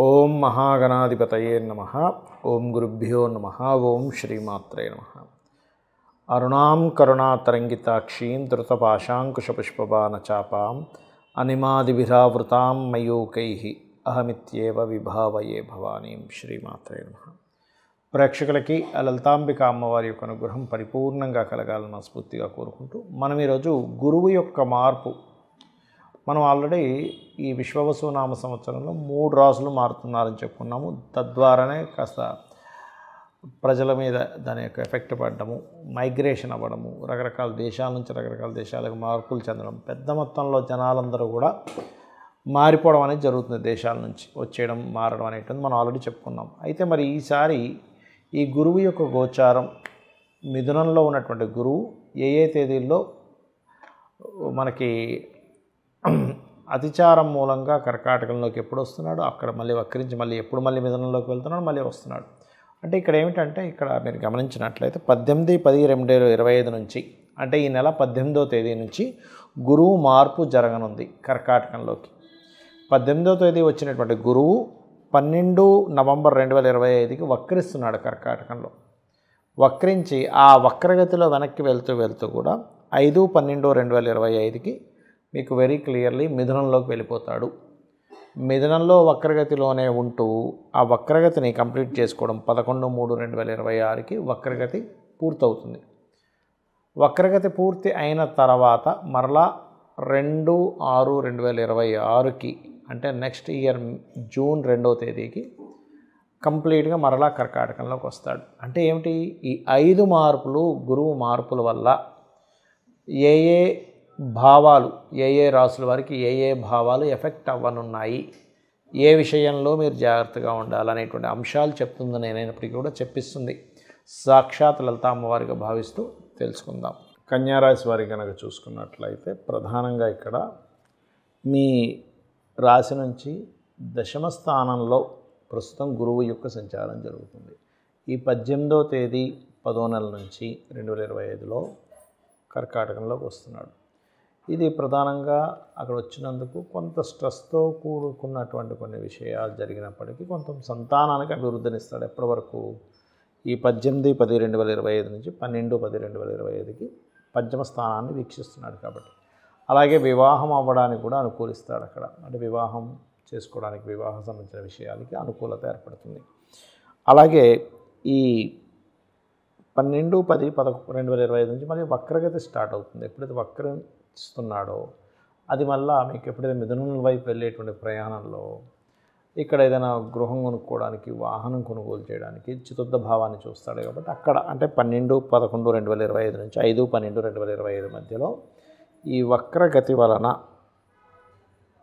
ఓం మహాగణాధిపతయే నమః. ఓం గురుభ్యో నమః. ఓం శ్రీమాత్రే నమః. అరుణాం కరుణాతరంగితాక్షీం ధృతపాశాంకుశపుష్పబాణచాపాం అనిమాదిభిరావృతాం మయూకైః అహమిత్యేవ విభావయే భవానీం. శ్రీమాత్రే నమః. ప్రేక్షకులకి లలితాంబిక అమ్మవారి యొక్క అనుగ్రహం పరిపూర్ణంగా కలగాలని మనస్ఫూర్తిగా కోరుకుంటూ మనం ఈరోజు గురువు యొక్క మార్పు, మనం ఆల్రెడీ ఈ విశ్వవసునామ సంవత్సరంలో 3 రాసులు మారుతున్నారని చెప్పుకున్నాము. తద్వారానే కాస్త ప్రజల మీద దాని యొక్క ఎఫెక్ట్ పడడము, మైగ్రేషన్ అవ్వడము, రకరకాల దేశాల నుంచి రకరకాల దేశాలకు మార్పులు చెందడం, పెద్ద మొత్తంలో జనాలందరూ కూడా మారిపోవడం అనేది జరుగుతుంది. దేశాల నుంచి వచ్చేయడం, మారడం అనేటువంటి మనం ఆల్రెడీ చెప్పుకున్నాం. అయితే మరి ఈసారి ఈ గురువు యొక్క గోచారం, మిథునంలో ఉన్నటువంటి గురువు ఏ తేదీల్లో మనకి అతిచారం మూలంగా కర్కాటకంలోకి ఎప్పుడు వస్తున్నాడు, అక్కడ మళ్ళీ వక్రించి మళ్ళీ ఎప్పుడు మళ్ళీ మిథునంలోకి వెళ్తున్నాడు, మళ్ళీ వస్తున్నాడు. అంటే ఇక్కడ ఏమిటంటే, ఇక్కడ మీరు గమనించినట్లయితే 18/10/2025 నుంచి, అంటే ఈ నెల 18వ తేదీ నుంచి గురువు మార్పు జరగనుంది కర్కాటకంలోకి. 18వ తేదీ వచ్చినటువంటి గురువు 12 నవంబర్ 2025కి వక్రిస్తున్నాడు కర్కాటకంలో. వక్రించి ఆ వక్రగతిలో వెనక్కి వెళ్తూ కూడా 5/12/2025కి మీకు వెరీ క్లియర్లీ మిథునంలోకి వెళ్ళిపోతాడు. మిథునంలో వక్రగతిలోనే ఉంటూ ఆ వక్రగతిని కంప్లీట్ చేసుకోవడం 11/3/2026కి వక్రగతి పూర్తవుతుంది. వక్రగతి పూర్తి అయిన తర్వాత మరలా 2/6/2026కి, అంటే నెక్స్ట్ ఇయర్ జూన్ 2వ తేదీకి కంప్లీట్గా మరలా కర్కాటకంలోకి వస్తాడు. అంటే ఏమిటి, ఈ 5 మార్పులు, గురువు మార్పుల వల్ల ఏ భావాలు, ఏ రాసుల వారికి ఏ భావాలు ఎఫెక్ట్ అవ్వనున్నాయి, ఏ విషయంలో మీరు జాగ్రత్తగా ఉండాలనేటువంటి అంశాలు చెప్తుంది. నేనైనప్పటికీ కూడా చెప్పిస్తుంది సాక్షాత్ లలితా అమ్మవారిగా భావిస్తూ తెలుసుకుందాం. కన్యారాశి వారి కనుక చూసుకున్నట్లయితే ప్రధానంగా ఇక్కడ మీ రాశి నుంచి దశమ స్థానంలో ప్రస్తుతం గురువు యొక్క సంచారం జరుగుతుంది. ఈ 18వ తేదీ 10వ నెల నుంచి 2025లో కర్కాటకంలోకి వస్తున్నాడు. ఇది ప్రధానంగా అక్కడ వచ్చినందుకు కొంత స్ట్రెస్తో కూడుకున్నటువంటి కొన్ని విషయాలు జరిగినప్పటికీ కొంత సంతానానికి అభివృద్ధినిస్తాడు. ఎప్పటి వరకు, ఈ 18/10/2025 నుంచి 12/10/2025కి పంచమ స్థానాన్ని వీక్షిస్తున్నాడు కాబట్టి. అలాగే వివాహం అవ్వడానికి కూడా అనుకూలిస్తాడు అక్కడ. అంటే వివాహం చేసుకోవడానికి, వివాహం సంబంధించిన విషయాలకి అనుకూలత ఏర్పడుతుంది. అలాగే ఈ 12/10/2025 నుంచి మళ్ళీ వక్రగతి స్టార్ట్ అవుతుంది. ఎప్పుడైతే వక్రిస్తున్నాడో అది మళ్ళీ మీకు ఎప్పుడైతే మిథునం వైపు వెళ్ళేటువంటి ప్రయాణంలో ఇక్కడ ఏదైనా గృహం కొనుక్కోవడానికి, వాహనం కొనుగోలు చేయడానికి చతుర్థ భావాన్ని చూస్తాడు కాబట్టి అక్కడ, అంటే 12/11/2025 నుంచి 5/12/2025 మధ్యలో ఈ వక్రగతి వలన,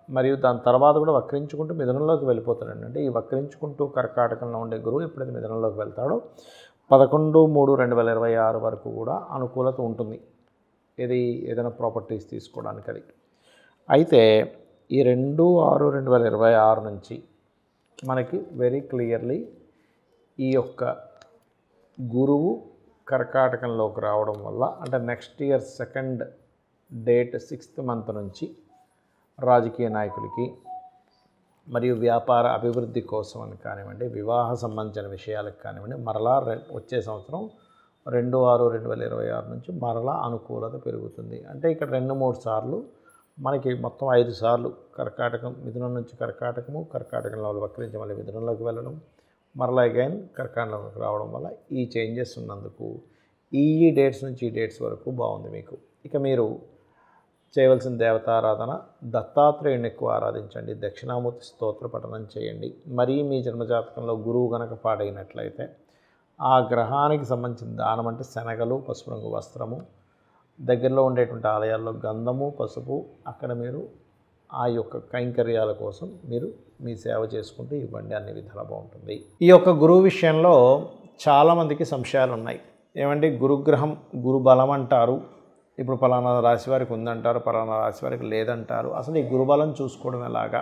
మరియు దాని తర్వాత కూడా వక్రించుకుంటూ మిథునంలోకి వెళ్ళిపోతాడండి. అంటే ఈ వక్రించుకుంటూ కర్కాటకంలో ఉండే గురువు ఎప్పుడైతే మిథునంలోకి వెళ్తాడో 11/3/2026 వరకు కూడా అనుకూలత ఉంటుంది. ఇది ఏదైనా ప్రాపర్టీస్ తీసుకోవడానికి. అది అయితే ఈ 2/6/2026 నుంచి మనకి వెరీ క్లియర్లీ ఈ యొక్క గురువు కర్కాటకంలోకి రావడం వల్ల, అంటే next year 2nd date 6th month నుంచి రాజకీయ నాయకులకి మరియు వ్యాపార అభివృద్ధి కోసం అని కానివ్వండి, వివాహ సంబంధించిన విషయాలకు కానివ్వండి, మరలా వచ్చే సంవత్సరం 2/6/2026 నుంచి మరలా అనుకూలత పెరుగుతుంది. అంటే ఇక్కడ 2-3 సార్లు మనకి మొత్తం 5 సార్లు కర్కాటకం, మిథునం నుంచి కర్కాటకంలో వక్రించి మళ్ళీ మిథునంలోకి వెళ్ళడం, మరలా అగైన్ కర్కాటకంలోకి రావడం వల్ల ఈ చేంజెస్ ఉన్నందుకు ఈ డేట్స్ నుంచి ఈ డేట్స్ వరకు బాగుంది మీకు. ఇక మీరు చేయవలసిన దేవతారాధన, దత్తాత్రేయుని ఎక్కువ ఆరాధించండి, దక్షిణామూర్తి స్తోత్ర పఠనం చేయండి. మరీ మీ జన్మజాతకంలో గురువు కనుక పాడైనట్లయితే ఆ గ్రహానికి సంబంధించిన దానం, అంటే శనగలు, పసుపు రంగు వస్త్రము, దగ్గరలో ఉండేటువంటి ఆలయాల్లో గంధము, పసుపు, అక్కడ మీరు ఆ యొక్క కైంకర్యాల కోసం మీరు మీ సేవ చేసుకుంటూ ఇవ్వండి. అన్ని విధాలా బాగుంటుంది. ఈ యొక్క గురువు విషయంలో చాలామందికి సంశయాలు ఉన్నాయి. ఏమంటే గురుగ్రహం, గురు బలం అంటారు, ఇప్పుడు పలానా రాశి వారికి ఉందంటారు, పలానా రాశి వారికి లేదంటారు. అసలు ఈ గురుబలం చూసుకోవడం ఎలాగా?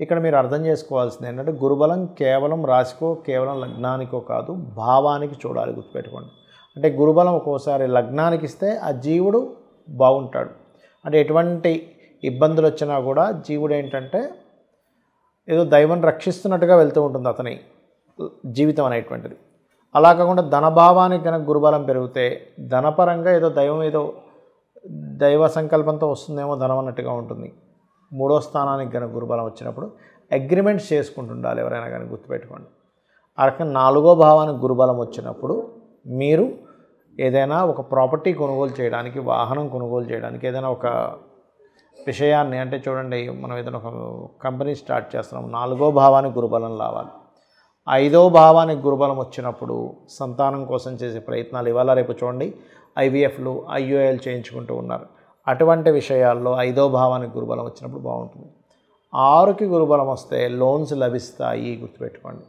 ఇక్కడ మీరు అర్థం చేసుకోవాల్సింది ఏంటంటే, గురుబలం కేవలం రాశికో, కేవలం లగ్నానికో కాదు, భావానికి చూడాలి. గుర్తుపెట్టుకోండి. అంటే గురుబలం ఒక్కోసారి లగ్నానికి ఇస్తే ఆ జీవుడు బాగుంటాడు. అంటే ఎటువంటి ఇబ్బందులు వచ్చినా కూడా జీవుడు ఏంటంటే ఏదో దైవం రక్షిస్తున్నట్టుగా వెళ్తూ ఉంటుంది అతని జీవితం అనేటువంటిది. అలా కాకుండా ధనభావానికి కనుక గురుబలం పెరిగితే ధనపరంగా ఏదో దైవం ఏదో దైవ సంకల్పంతో వస్తుందేమో ధనం అన్నట్టుగా ఉంటుంది. 3వ స్థానానికి కనుక గురుబలం వచ్చినప్పుడు అగ్రిమెంట్స్ చేసుకుంటుండాలి ఎవరైనా కానీ, గుర్తుపెట్టుకోండి. ఆ రకంగా 4వ భావానికి గురుబలం వచ్చినప్పుడు మీరు ఏదైనా ఒక ప్రాపర్టీ కొనుగోలు చేయడానికి, వాహనం కొనుగోలు చేయడానికి, ఏదైనా ఒక విషయాన్ని అంటే చూడండి, మనం ఏదైనా ఒక కంపెనీ స్టార్ట్ చేస్తున్నాం, 4వ భావానికి గురుబలం రావాలి. 5వ భావానికి గురుబలం వచ్చినప్పుడు సంతానం కోసం చేసే ప్రయత్నాలు, ఇవాళ రేపు చూడండి IVFలు IUIలు చేయించుకుంటూ ఉన్నారు. అటువంటి విషయాల్లో 5వ భావానికి గురుబలం వచ్చినప్పుడు బాగుంటుంది. 6కి గురుబలం వస్తే లోన్స్ లభిస్తాయి, గుర్తుపెట్టుకోండి.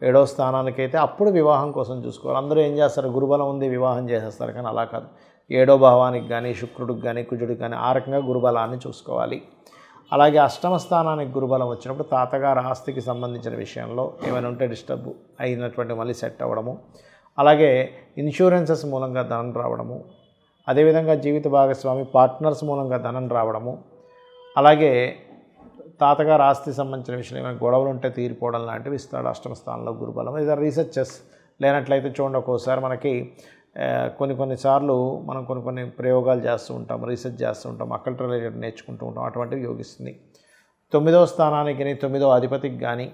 7వ స్థానానికి అయితే అప్పుడు వివాహం కోసం చూసుకోవాలి. అందరూ ఏం చేస్తారు, గురుబలం ఉంది వివాహం చేసేస్తారు, కానీ అలా కాదు. 7వ భావానికి కానీ, శుక్రుడికి కానీ, కుజుడికి కానీ ఆ రకంగా గురుబలాన్ని చూసుకోవాలి. అలాగే 8వ స్థానానికి గురుబలం వచ్చినప్పుడు తాతగారు ఆస్తికి సంబంధించిన విషయంలో ఏమైనా ఉంటే డిస్టర్బ్ అయినటువంటి మళ్ళీ సెట్ అవ్వడము, అలాగే ఇన్సూరెన్సెస్ మూలంగా ధనం రావడము, అదేవిధంగా జీవిత భాగస్వామి పార్ట్నర్స్ మూలంగా ధనం రావడము, అలాగే తాతగారు ఆస్తి సంబంధించిన విషయంలో ఏమైనా గొడవలు ఉంటే తీరిపోవడం లాంటివి ఇస్తాడు 8వ స్థానంలో గురుబలం. ఇది రీసెర్చెస్ లేనట్లయితే చూడండి, ఒక్కోసారి మనకి కొన్నిసార్లు మనం కొన్ని ప్రయోగాలు చేస్తూ ఉంటాం, రీసెర్చ్ చేస్తూ ఉంటాం, అకల్ట్ రిలేటెడ్ నేర్చుకుంటూ ఉంటాం, అటువంటివి యోగిస్తుంది. 9వ స్థానానికి 9వ అధిపతికి కానీ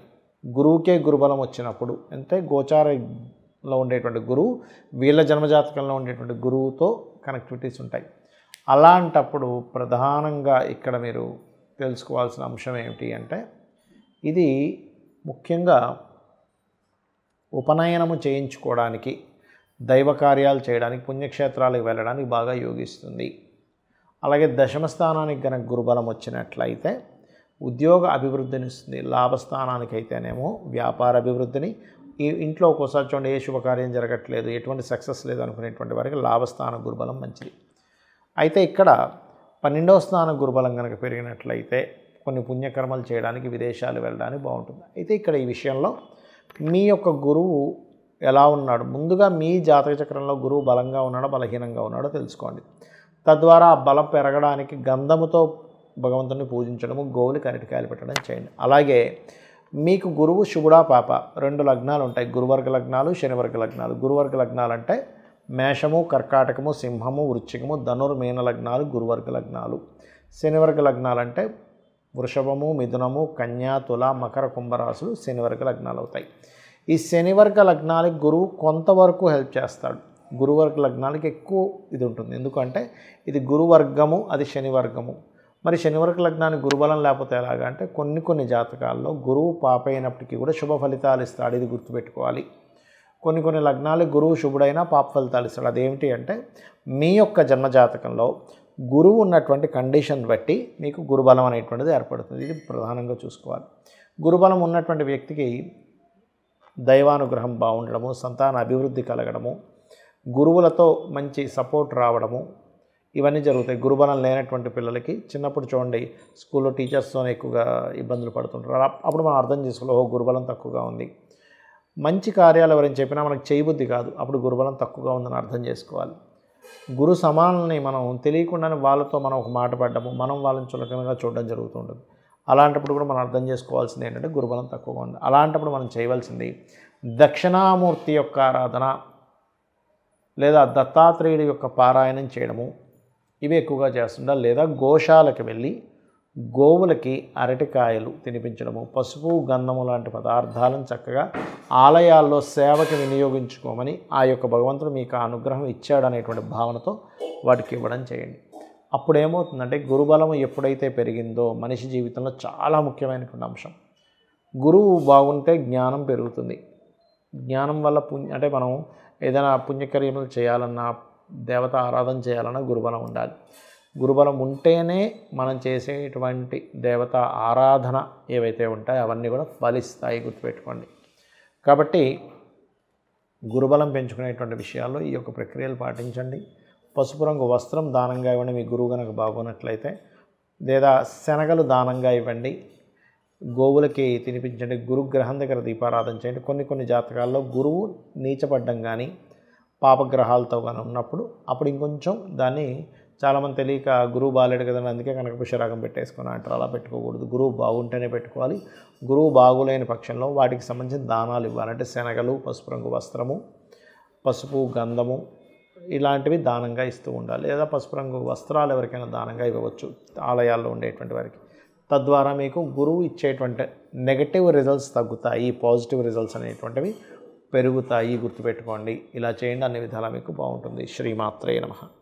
గురువుకే గురుబలం వచ్చినప్పుడు, అంటే గోచారంలో ఉండేటువంటి గురువు వీళ్ళ జన్మజాతకంలో ఉండేటువంటి గురువుతో కనెక్టివిటీస్ ఉంటాయి. అలాంటప్పుడు ప్రధానంగా ఇక్కడ మీరు తెలుసుకోవాల్సిన అంశం ఏమిటి అంటే, ఇది ముఖ్యంగా ఉపనయనము చేయించుకోవడానికి, దైవ కార్యాలు చేయడానికి, పుణ్యక్షేత్రాలకు వెళ్ళడానికి బాగా యోగిస్తుంది. అలాగే 10వ స్థానానికి కనుక గురుబలం వచ్చినట్లయితే ఉద్యోగ అభివృద్ధిని ఇస్తుంది. లాభస్థానానికి అయితేనేమో వ్యాపార అభివృద్ధిని, ఈ ఇంట్లో ఒక్కోసారి చూడండి ఏ శుభకార్యం జరగట్లేదు, ఎటువంటి సక్సెస్ లేదు అనుకునేటువంటి వారికి లాభస్థాన గురుబలం మంచిది. అయితే ఇక్కడ 12వ స్థాన గురుబలం కనుక పెరిగినట్లయితే కొన్ని పుణ్యకర్మలు చేయడానికి, విదేశాలు వెళ్ళడానికి బాగుంటుంది. అయితే ఇక్కడ ఈ విషయంలో మీ యొక్క గురువు ఎలా ఉన్నాడు, ముందుగా మీ జాతక చక్రంలో గురువు బలంగా ఉన్నాడో బలహీనంగా ఉన్నాడో తెలుసుకోండి. తద్వారా ఆ బలం పెరగడానికి గంధముతో భగవంతుని పూజించడము, గోవులకి అరటికాయలు పెట్టడం చేయండి. అలాగే మీకు గురువు శుభుడా పాప 2 లగ్నాలు ఉంటాయి, గురువర్గ లగ్నాలు, శనివర్గ లగ్నాలు. గురువర్గ లగ్నాలు అంటే మేషము, కర్కాటకము, సింహము, వృశ్చికము, ధనుర్మీన లగ్నాలు గురువర్గ లగ్నాలు. శనివర్గ లగ్నాలు అంటే వృషభము, మిథునము, కన్యా, తుల, మకర, కుంభరాశులు శనివర్గ లగ్నాలు అవుతాయి. ఈ శనివర్గ లగ్నాలకి గురువు కొంతవరకు హెల్ప్ చేస్తాడు, గురువర్గ లగ్నాలకి ఎక్కువ ఇది ఉంటుంది. ఎందుకంటే ఇది గురువర్గము, అది శనివర్గము. మరి శనివర్గ లగ్నానికి గురుబలం లేకపోతే ఎలాగా అంటే, కొన్ని జాతకాల్లో గురువు పాప అయినప్పటికీ కూడా శుభ ఫలితాలు ఇస్తాడు, ఇది గుర్తుపెట్టుకోవాలి. కొన్ని లగ్నాలకు గురువు శుభుడైనా పాప ఫలితాలు ఇస్తాడు. అదేమిటి అంటే, మీ యొక్క జన్మజాతకంలో గురువు ఉన్నటువంటి కండిషన్ బట్టి మీకు గురుబలం అనేటువంటిది ఏర్పడుతుంది. ఇది ప్రధానంగా చూసుకోవాలి. గురుబలం ఉన్నటువంటి వ్యక్తికి దైవానుగ్రహం బాగుండడము, సంతాన అభివృద్ధి కలగడము, గురువులతో మంచి సపోర్ట్ రావడము, ఇవన్నీ జరుగుతాయి. గురుబలం లేనటువంటి పిల్లలకి చిన్నప్పుడు చూడండి స్కూల్లో టీచర్స్తోనే ఎక్కువగా ఇబ్బందులు పడుతుంటారు. అప్పుడు మనం అర్థం చేసుకోవాలి, గురుబలం తక్కువగా ఉంది. మంచి కార్యాలు ఎవరైనా చెప్పినా మనకు చేయబుద్ధి కాదు, అప్పుడు గురుబలం తక్కువగా ఉందని అర్థం చేసుకోవాలి. గురు సమానుల్ని మనం తెలియకుండానే వాళ్ళతో మనం ఒక మాట పడ్డము, మనం వాళ్ళని చులకనగా చూడడం జరుగుతూ ఉంటుంది. అలాంటప్పుడు కూడా మనం అర్థం చేసుకోవాల్సింది ఏంటంటే గురుబలం తక్కువగా ఉంది. అలాంటప్పుడు మనం చేయవలసింది దక్షిణామూర్తి యొక్క ఆరాధన లేదా దత్తాత్రేయుడి యొక్క పారాయణం చేయడము, ఇవి ఎక్కువగా చేస్తుండాలి. లేదా గోశాలకు వెళ్ళి గోవులకి అరటికాయలు తినిపించడము, పసుపు, గంధము లాంటి పదార్థాలను చక్కగా ఆలయాల్లో సేవకి వినియోగించుకోమని ఆ యొక్క భగవంతుడు మీకు అనుగ్రహం ఇచ్చాడనేటువంటి భావనతో వాటికి ఇవ్వడం చేయండి. అప్పుడు ఏమవుతుందంటే గురుబలం ఎప్పుడైతే పెరిగిందో మనిషి జీవితంలో చాలా ముఖ్యమైనటువంటి అంశం. గురువు బాగుంటే జ్ఞానం పెరుగుతుంది. జ్ఞానం వల్ల అంటే మనం ఏదైనా పుణ్యకార్యములు చేయాలన్నా, దేవత ఆరాధన చేయాలన్నా గురుబలం ఉండాలి. గురుబలం ఉంటేనే మనం చేసేటువంటి దేవత ఆరాధన ఏవైతే ఉంటాయో అవన్నీ కూడా ఫలిస్తాయి, గుర్తుపెట్టుకోండి. కాబట్టి గురుబలం పెంచుకునేటువంటి విషయాల్లో ఈ యొక్క ప్రక్రియలు పాటించండి. పసుపు రంగు వస్త్రం దానంగా ఇవ్వండి మీ గురువు కనుక బాగున్నట్లయితే, లేదా శనగలు దానంగా ఇవ్వండి, గోవులకి తినిపించండి, గురుగ్రహం దగ్గర దీపారాధన చేయండి. కొన్ని జాతకాల్లో గురువు నీచపడ్డం కానీ పాపగ్రహాలతో కానీ ఉన్నప్పుడు అప్పుడు ఇంకొంచెం దాన్ని చాలామంది తెలియక గురువు బాగాలేడు కదండి అందుకే కనకపుష్యరాగం పెట్టేసుకుని అంటారు. అలా పెట్టుకోకూడదు. గురువు బాగుంటేనే పెట్టుకోవాలి. గురువు బాగులేని పక్షంలో వాటికి సంబంధించిన దానాలు ఇవ్వాలి. అంటే శనగలు, పసుపు రంగు వస్త్రము, పసుపు, గంధము ఇలాంటివి దానంగా ఇస్తూ ఉండాలి. లేదా పసుపు రంగు వస్త్రాలు ఎవరికైనా దానంగా ఇవ్వవచ్చు ఆలయాల్లో ఉండేటువంటి వారికి. తద్వారా మీకు గురువు ఇచ్చేటువంటి నెగటివ్ రిజల్ట్స్ తగ్గుతాయి, పాజిటివ్ రిజల్ట్స్ అనేటువంటివి పెరుగుతాయి. గుర్తుపెట్టుకోండి. ఇలా చేయండి, అన్ని విధాలా మీకు బాగుంటుంది. శ్రీమాత్రే నమః.